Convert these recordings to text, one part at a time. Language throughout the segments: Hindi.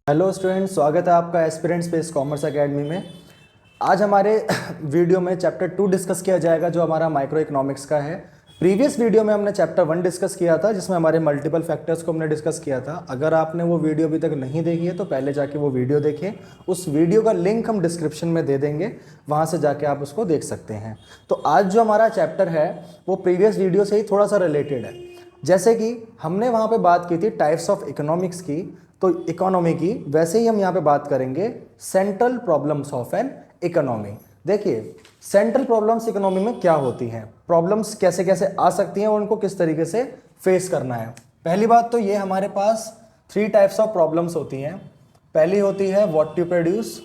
हेलो स्टूडेंट, स्वागत है आपका एस्पिरेंट स्पेस कॉमर्स एकेडमी में। आज हमारे वीडियो में चैप्टर 2 डिस्कस किया जाएगा जो हमारा माइक्रो इकोनॉमिक्स का है। प्रीवियस वीडियो में हमने चैप्टर 1 डिस्कस किया था जिसमें हमारे मल्टीपल फैक्टर्स को हमने डिस्कस किया था। अगर आपने वो वीडियो अभी तक नहीं देखी है तो पहले जाके वो वीडियो देखें। उस वीडियो का लिंक हम डिस्क्रिप्शन में दे देंगे, वहाँ से जाके आप उसको देख सकते हैं। तो आज जो हमारा चैप्टर है वो प्रीवियस वीडियो से ही थोड़ा सा रिलेटेड है। जैसे कि हमने वहाँ पे बात की थी टाइप्स ऑफ इकोनॉमिक्स की, तो इकोनॉमी की, वैसे ही हम यहाँ पे बात करेंगे central problems of an economy. देखिए, सेंट्रल प्रॉब्लम्स इकोनॉमी में क्या होती हैं, प्रॉब्लम्स कैसे कैसे आ सकती हैं और उनको किस तरीके से फेस करना है। पहली बात तो ये हमारे पास 3 टाइप्स ऑफ प्रॉब्लम्स होती हैं। पहली होती है व्हाट टू प्रोड्यूस,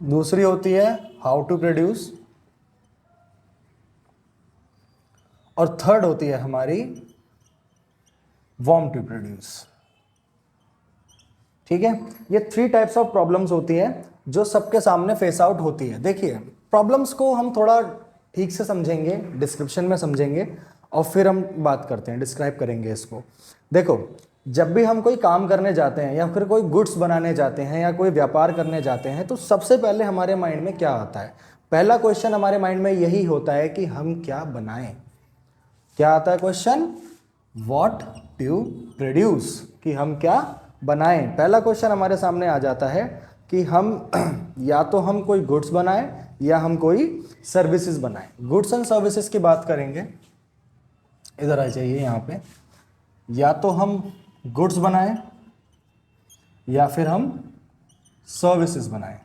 दूसरी होती है हाउ टू प्रोड्यूस, और थर्ड होती है हमारी वार्म टू प्रोड्यूस। ठीक है, ये 3 टाइप्स ऑफ प्रॉब्लम्स होती है जो सबके सामने फेस आउट होती है। देखिए, प्रॉब्लम्स को हम थोड़ा ठीक से समझेंगे, डिस्क्रिप्शन में समझेंगे और फिर हम बात करते हैं, डिस्क्राइब करेंगे इसको। देखो, जब भी हम कोई काम करने जाते हैं या फिर कोई गुड्स बनाने जाते हैं या कोई व्यापार करने जाते हैं तो सबसे पहले हमारे माइंड में क्या आता है? पहला क्वेश्चन हमारे माइंड में यही होता है कि हम क्या बनाएं। क्या आता है क्वेश्चन? व्हाट टू प्रोड्यूस, कि हम क्या बनाएं। पहला क्वेश्चन हमारे सामने आ जाता है कि हम या तो हम कोई गुड्स बनाएं या हम कोई सर्विसेज बनाएं। गुड्स एंड सर्विसेज की बात करेंगे, इधर आ जाइए यहाँ पे। या तो हम गुड्स बनाएं या फिर हम सर्विसेज बनाएं।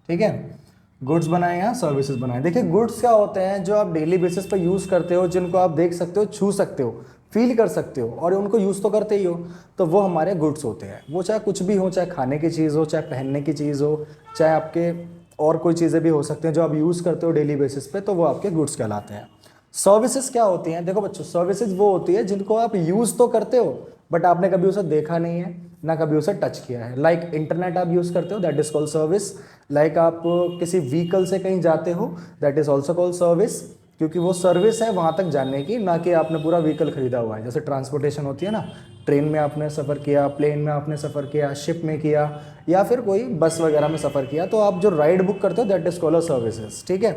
ठीक है, गुड्स बनाएं या सर्विसेज बनाएं। देखिए, गुड्स क्या होते हैं जो आप डेली बेसिस पे यूज़ करते हो, जिनको आप देख सकते हो, छू सकते हो, फील कर सकते हो और उनको यूज़ तो करते ही हो, तो वो हमारे गुड्स होते हैं। वो चाहे कुछ भी हो, चाहे खाने की चीज़ हो, चाहे पहनने की चीज़ हो, चाहे आपके और कोई चीज़ें भी हो सकते हैं जो आप यूज़ करते हो डेली बेसिस पे, तो वो आपके गुड्स कहलाते हैं। सर्विसेज क्या होती हैं? देखो बच्चों, सर्विसेज वो होती है जिनको आप यूज़ तो करते हो बट आपने कभी उसे देखा नहीं है, ना कभी उसे टच किया है। लाइक इंटरनेट आप यूज़ करते हो, that is called service. Like आप किसी व्हीकल से कहीं जाते हो, that is also called service, क्योंकि वो सर्विस है वहाँ तक जाने की, ना कि आपने पूरा व्हीकल खरीदा हुआ है। जैसे ट्रांसपोर्टेशन होती है ना, ट्रेन में आपने सफ़र किया, प्लेन में आपने सफ़र किया, शिप में किया, या फिर कोई बस वगैरह में सफ़र किया, तो आप जो राइड बुक करते हो दैट इज़ कॉल्ड सर्विसेज। ठीक है,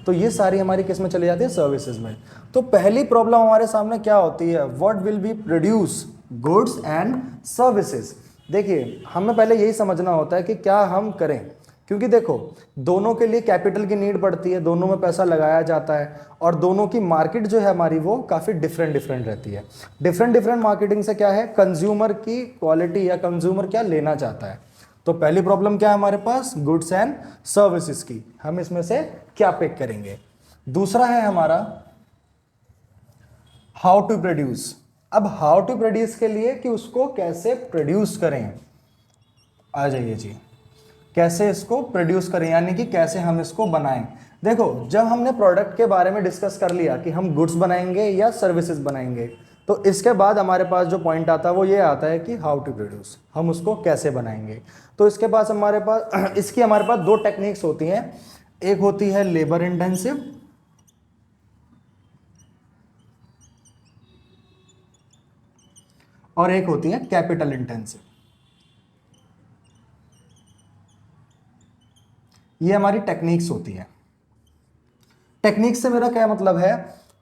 तो ये सारी हमारी किस में चली जाती है? सर्विसेज में। तो पहली प्रॉब्लम हमारे सामने क्या होती है? What will be produce, goods and services. देखिए, हमें पहले यही समझना होता है कि क्या हम करें, क्योंकि देखो, दोनों के लिए कैपिटल की नीड पड़ती है, दोनों में पैसा लगाया जाता है और दोनों की मार्केट जो है हमारी वो काफ़ी डिफरेंट रहती है। डिफरेंट मार्केटिंग से क्या है, कंज्यूमर की क्वालिटी या कंज्यूमर क्या लेना चाहता है। तो पहली प्रॉब्लम क्या है हमारे पास? गुड्स एंड सर्विसेज की। हम इसमें से क्या पिक करेंगे? दूसरा है हमारा हाउ टू प्रोड्यूस। अब हाउ टू प्रोड्यूस के लिए कि उसको कैसे प्रोड्यूस करें, आ जाइए जी, कैसे इसको प्रोड्यूस करें, यानी कि कैसे हम इसको बनाएं। देखो, जब हमने प्रोडक्ट के बारे में डिस्कस कर लिया कि हम गुड्स बनाएंगे या सर्विसेज बनाएंगे, तो इसके बाद हमारे पास जो पॉइंट आता है वो ये आता है कि हाउ टू प्रोड्यूस, हम उसको कैसे बनाएंगे। तो इसके पास हमारे पास इसकी हमारे पास 2 टेक्निक्स होती हैं। एक होती है लेबर इंटेंसिव और एक होती है कैपिटल इंटेंसिव। ये हमारी टेक्निक्स होती है। टेक्निक से मेरा क्या मतलब है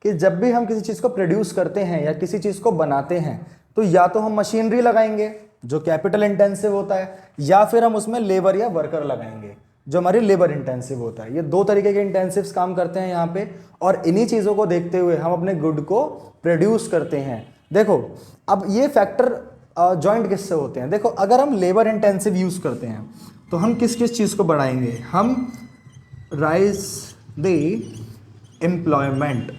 कि जब भी हम किसी चीज़ को प्रोड्यूस करते हैं या किसी चीज़ को बनाते हैं तो या तो हम मशीनरी लगाएंगे जो कैपिटल इंटेंसिव होता है, या फिर हम उसमें लेबर या वर्कर लगाएंगे जो हमारी लेबर इंटेंसिव होता है। ये 2 तरीके के इंटेंसिव्स काम करते हैं यहाँ पे, और इन्हीं चीज़ों को देखते हुए हम अपने गुड को प्रोड्यूस करते हैं। देखो, अब ये फैक्टर जॉइंट किससे होते हैं? देखो, अगर हम लेबर इंटेंसिव यूज़ करते हैं तो हम किस किस चीज़ को बढ़ाएंगे? हम राइज द एम्प्लॉयमेंट।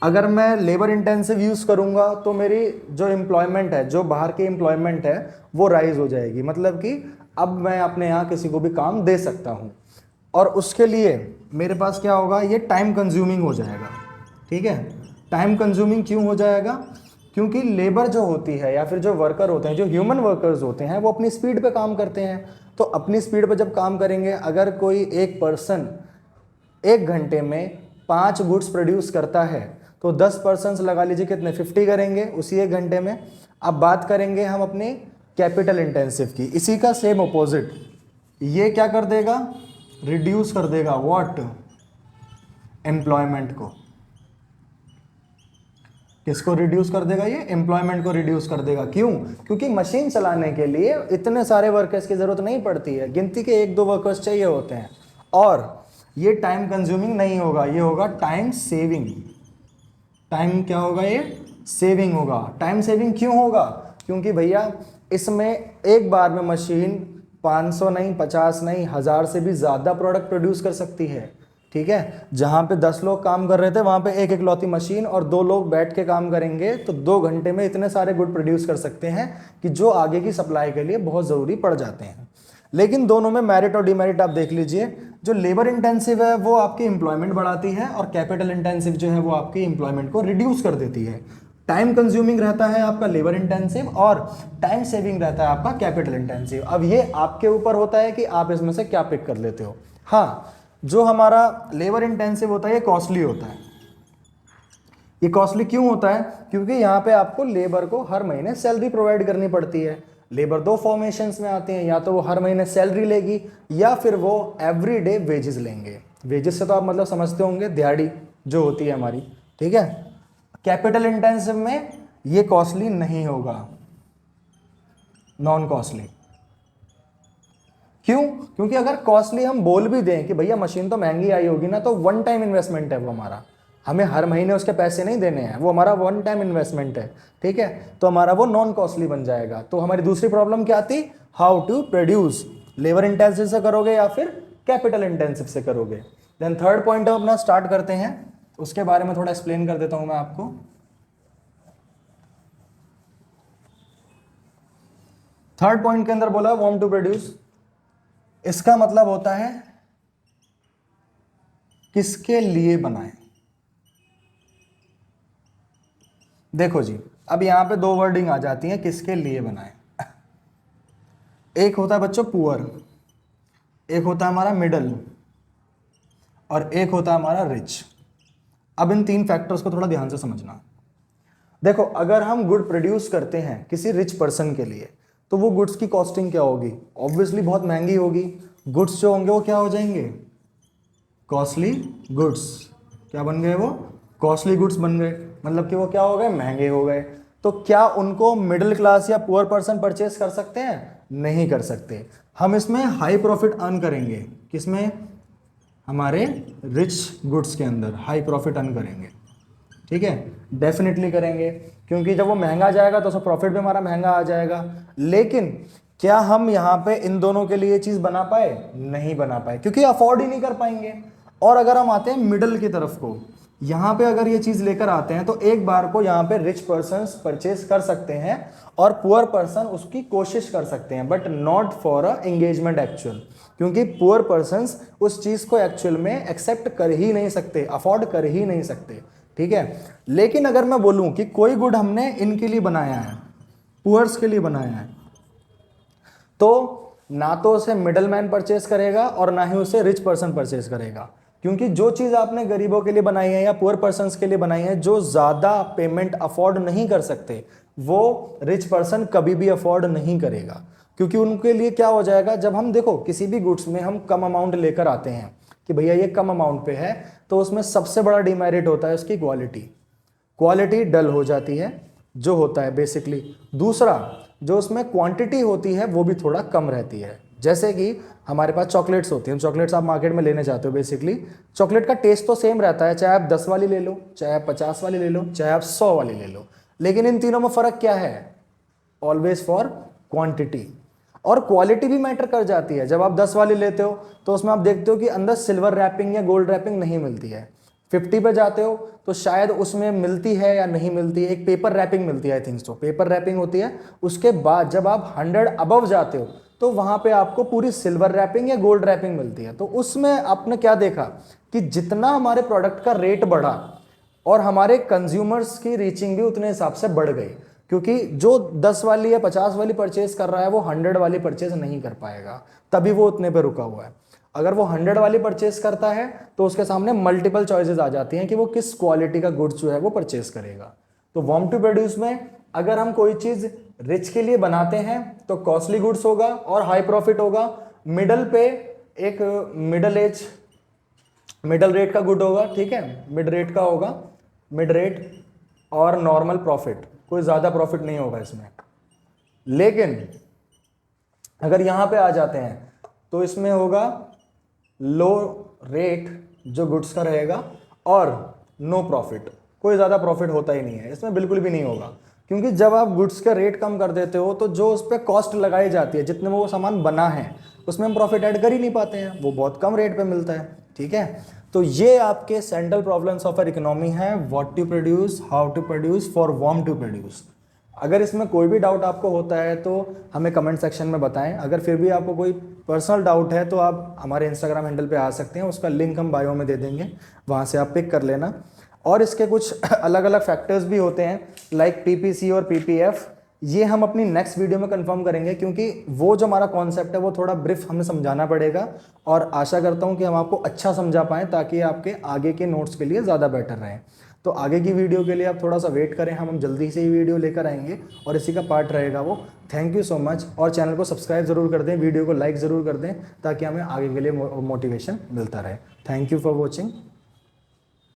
अगर मैं लेबर इंटेंसिव यूज़ करूंगा तो मेरी जो एम्प्लॉयमेंट है, जो बाहर की एम्प्लॉयमेंट है, वो राइज हो जाएगी। मतलब कि अब मैं अपने यहाँ किसी को भी काम दे सकता हूँ, और उसके लिए मेरे पास क्या होगा? ये टाइम कंज्यूमिंग हो जाएगा। ठीक है, टाइम कंज्यूमिंग क्यों हो जाएगा? क्योंकि लेबर जो होती है या फिर जो वर्कर होते हैं, जो ह्यूमन वर्कर्स होते हैं, वो अपनी स्पीड पे काम करते हैं। तो अपनी स्पीड पे जब काम करेंगे, अगर कोई एक पर्सन 1 घंटे में 5 गुड्स प्रोड्यूस करता है तो 10 पर्सन लगा लीजिए कितने 50 करेंगे उसी 1 घंटे में। अब बात करेंगे हम अपनी कैपिटल इंटेंसिव की, इसी का सेम अपोजिट, ये क्या कर देगा, रिड्यूस कर देगा व्हाट, एम्प्लॉयमेंट को। किसको रिड्यूस कर देगा, ये एम्प्लॉयमेंट को रिड्यूस कर देगा। क्यों, क्योंकि मशीन चलाने के लिए इतने सारे वर्कर्स की जरूरत नहीं पड़ती है, गिनती के 1-2 वर्कर्स चाहिए होते हैं, और ये टाइम कंज्यूमिंग नहीं होगा, ये होगा टाइम सेविंग। टाइम क्या होगा, ये सेविंग होगा। टाइम सेविंग क्यों होगा, क्योंकि भैया इसमें एक बार में मशीन 500 नहीं, 50 नहीं, 1000 से भी ज़्यादा प्रोडक्ट प्रोड्यूस कर सकती है। ठीक है, जहाँ पे 10 लोग काम कर रहे थे वहाँ पे एक इकलौती मशीन और 2 लोग बैठ के काम करेंगे तो 2 घंटे में इतने सारे गुड प्रोड्यूस कर सकते हैं कि जो आगे की सप्लाई के लिए बहुत ज़रूरी पड़ जाते हैं। लेकिन दोनों में मेरिट और डिमेरिट आप देख लीजिए। जो लेबर इंटेंसिव है वो आपकी एम्प्लॉयमेंट बढ़ाती है, और कैपिटल इंटेंसिव जो है वो आपकी एम्प्लॉयमेंट को रिड्यूस कर देती है। टाइम कंज्यूमिंग रहता है आपका लेबर इंटेंसिव, और टाइम सेविंग रहता है आपका कैपिटल इंटेंसिव। अब ये आपके ऊपर होता है कि आप इसमें से क्या पिक कर लेते हो। हाँ, जो हमारा लेबर इंटेंसिव होता है ये कॉस्टली होता है। ये कॉस्टली क्यों होता है, क्योंकि यहाँ पे आपको लेबर को हर महीने सैलरी प्रोवाइड करनी पड़ती है। लेबर 2 फॉर्मेशंस में आते हैं, या तो वो हर महीने सैलरी लेगी या फिर वो एवरी डे वेजेस लेंगे। वेजेस से तो आप मतलब समझते होंगे दिहाड़ी जो होती है हमारी। ठीक है, कैपिटल इंटेंसिव में ये कॉस्टली नहीं होगा, नॉन कॉस्टली। क्यों, क्योंकि अगर कॉस्टली हम बोल भी दें कि भैया मशीन तो महंगी आई होगी ना, तो वन टाइम इन्वेस्टमेंट है वो हमारा, हमें हर महीने उसके पैसे नहीं देने हैं, वो हमारा वन टाइम इन्वेस्टमेंट है। ठीक है, तो हमारा वो नॉन कॉस्टली बन जाएगा। तो हमारी दूसरी प्रॉब्लम क्या थी, how to produce, labour intensive से करोगे या फिर कैपिटल इंटेंसिव से करोगे। देन थर्ड पॉइंट हम अपना स्टार्ट करते हैं, उसके बारे में थोड़ा एक्सप्लेन कर देता हूं मैं आपको। थर्ड पॉइंट के अंदर बोला वांट टू प्रोड्यूस, इसका मतलब होता है किसके लिए बनाएं। देखो जी, अब यहां पे 2 वर्डिंग आ जाती हैं, किसके लिए बनाएं। एक होता है बच्चों पुअर, एक होता है हमारा मिडल, और एक होता है हमारा रिच। अब इन 3 फैक्टर्स को थोड़ा ध्यान से समझना। देखो, अगर हम गुड प्रोड्यूस करते हैं किसी रिच पर्सन के लिए, तो वो गुड्स की कॉस्टिंग क्या होगी, ऑब्वियसली बहुत महंगी होगी। गुड्स जो होंगे वो क्या हो जाएंगे, कॉस्टली गुड्स। क्या बन गए वो, कॉस्टली गुड्स बन गए, मतलब कि वो क्या हो गए, महंगे हो गए। तो क्या उनको मिडिल क्लास या पुअर पर्सन परचेस कर सकते हैं, नहीं कर सकते। हम इसमें हाई प्रॉफिट अर्न करेंगे, किसमें, हमारे रिच गुड्स के अंदर हाई प्रॉफिट अर्न करेंगे। ठीक है, डेफिनेटली करेंगे, क्योंकि जब वो महंगा जाएगा तो उसका प्रॉफिट भी हमारा महंगा आ जाएगा। लेकिन क्या हम यहाँ पे इन दोनों के लिए चीज बना पाए, नहीं बना पाए, क्योंकि अफोर्ड ही नहीं कर पाएंगे। और अगर हम आते हैं मिडल की तरफ को, यहाँ पे अगर ये चीज लेकर आते हैं तो एक बार को यहाँ पे रिच पर्सन परचेस कर सकते हैं और पुअर पर्सन उसकी कोशिश कर सकते हैं, but not for a engagement actual, क्योंकि पुअर पर्सन उस चीज को एक्चुअल में एक्सेप्ट कर ही नहीं सकते, अफोर्ड कर ही नहीं सकते। ठीक है, लेकिन अगर मैं बोलूं कि कोई गुड हमने इनके लिए बनाया है, पुअर्स के लिए बनाया है, तो ना तो उसे मिडल मैन परचेस करेगा और ना ही उसे रिच पर्सन परचेस करेगा, क्योंकि जो चीज आपने गरीबों के लिए बनाई है या पुअर पर्सन्स के लिए बनाई है, जो ज्यादा पेमेंट अफोर्ड नहीं कर सकते, वो रिच पर्सन कभी भी अफोर्ड नहीं करेगा। क्योंकि उनके लिए क्या हो जाएगा, जब हम देखो किसी भी गुड्स में हम कम अमाउंट लेकर आते हैं कि भैया ये कम अमाउंट पे है, तो उसमें सबसे बड़ा डिमेरिट होता है उसकी क्वालिटी। क्वालिटी डल हो जाती है जो होता है बेसिकली। दूसरा, जो उसमें क्वांटिटी होती है वो भी थोड़ा कम रहती है। जैसे कि हमारे पास चॉकलेट्स होती हैं, चॉकलेट्स आप मार्केट में लेने जाते हो, बेसिकली चॉकलेट का टेस्ट तो सेम रहता है, चाहे आप 10 वाली ले लो, चाहे आप 50 वाली ले लो, चाहे आप 100 वाली ले लो, लेकिन इन तीनों में फर्क क्या है, ऑलवेज फॉर क्वांटिटी। और क्वालिटी भी मैटर कर जाती है। जब आप 10 वाली लेते हो तो उसमें आप देखते हो कि अंदर सिल्वर रैपिंग या गोल्ड रैपिंग नहीं मिलती है। 50 पे जाते हो तो शायद उसमें मिलती है या नहीं मिलती है, एक पेपर रैपिंग मिलती है, I think so paper wrapping होती है। उसके बाद जब आप 100 अबव जाते हो तो वहां पे आपको पूरी सिल्वर रैपिंग या गोल्ड रैपिंग मिलती है। तो उसमें आपने क्या देखा कि जितना हमारे प्रोडक्ट का रेट बढ़ा और हमारे कंज्यूमर्स की रीचिंग भी उतने हिसाब से बढ़ गई, क्योंकि जो 10 वाली या 50 वाली परचेज कर रहा है वो 100 वाली परचेज नहीं कर पाएगा, तभी वो उतने पे रुका हुआ है। अगर वो 100 वाली परचेस करता है तो उसके सामने मल्टीपल चॉइसेस आ जाती हैं कि वो किस क्वालिटी का गुड्स जो है वो परचेस करेगा। तो वार्म टू प्रोड्यूस में अगर हम कोई चीज रिच के लिए बनाते हैं तो कॉस्टली गुड्स होगा और हाई प्रॉफिट होगा। मिडल पे एक मिडल रेट का गुड होगा, ठीक है, मिड रेट का होगा, मिड रेट और नॉर्मल प्रॉफिट, कोई ज़्यादा प्रॉफिट नहीं होगा इसमें। लेकिन अगर यहाँ पे आ जाते हैं तो इसमें होगा लो रेट जो गुड्स का रहेगा और नो प्रॉफिट, कोई ज़्यादा प्रॉफिट होता ही नहीं है इसमें, बिल्कुल भी नहीं होगा। क्योंकि जब आप गुड्स का रेट कम कर देते हो तो जो उस पर कॉस्ट लगाई जाती है, जितने में वो सामान बना है उसमें हम प्रॉफिट ऐड कर ही नहीं पाते हैं, वो बहुत कम रेट पे मिलता है, ठीक है। तो ये आपके central problems of our economy है, what to produce, how to produce, for whom to produce. अगर इसमें कोई भी डाउट आपको होता है तो हमें कमेंट सेक्शन में बताएं। अगर फिर भी आपको कोई पर्सनल डाउट है तो आप हमारे इंस्टाग्राम हैंडल पे आ सकते हैं, उसका लिंक हम बायो में दे देंगे, वहाँ से आप पिक कर लेना। और इसके कुछ अलग अलग फैक्टर्स भी होते हैं लाइक पीपीसी और पीपीएफ, ये हम अपनी नेक्स्ट वीडियो में कंफर्म करेंगे क्योंकि वो जो हमारा कॉन्सेप्ट है वो थोड़ा ब्रीफ हमें समझाना पड़ेगा। और आशा करता हूँ कि हम आपको अच्छा समझा पाएँ ताकि आपके आगे के नोट्स के लिए ज़्यादा बेटर रहें। तो आगे की वीडियो के लिए आप थोड़ा सा वेट करें, हम जल्दी से ही वीडियो लेकर आएंगे और इसी का पार्ट रहेगा वो। थैंक यू सो मच, और चैनल को सब्सक्राइब ज़रूर कर दें, वीडियो को लाइक ज़रूर कर दें ताकि हमें आगे के लिए मोटिवेशन मिलता रहे। Thank you for watching.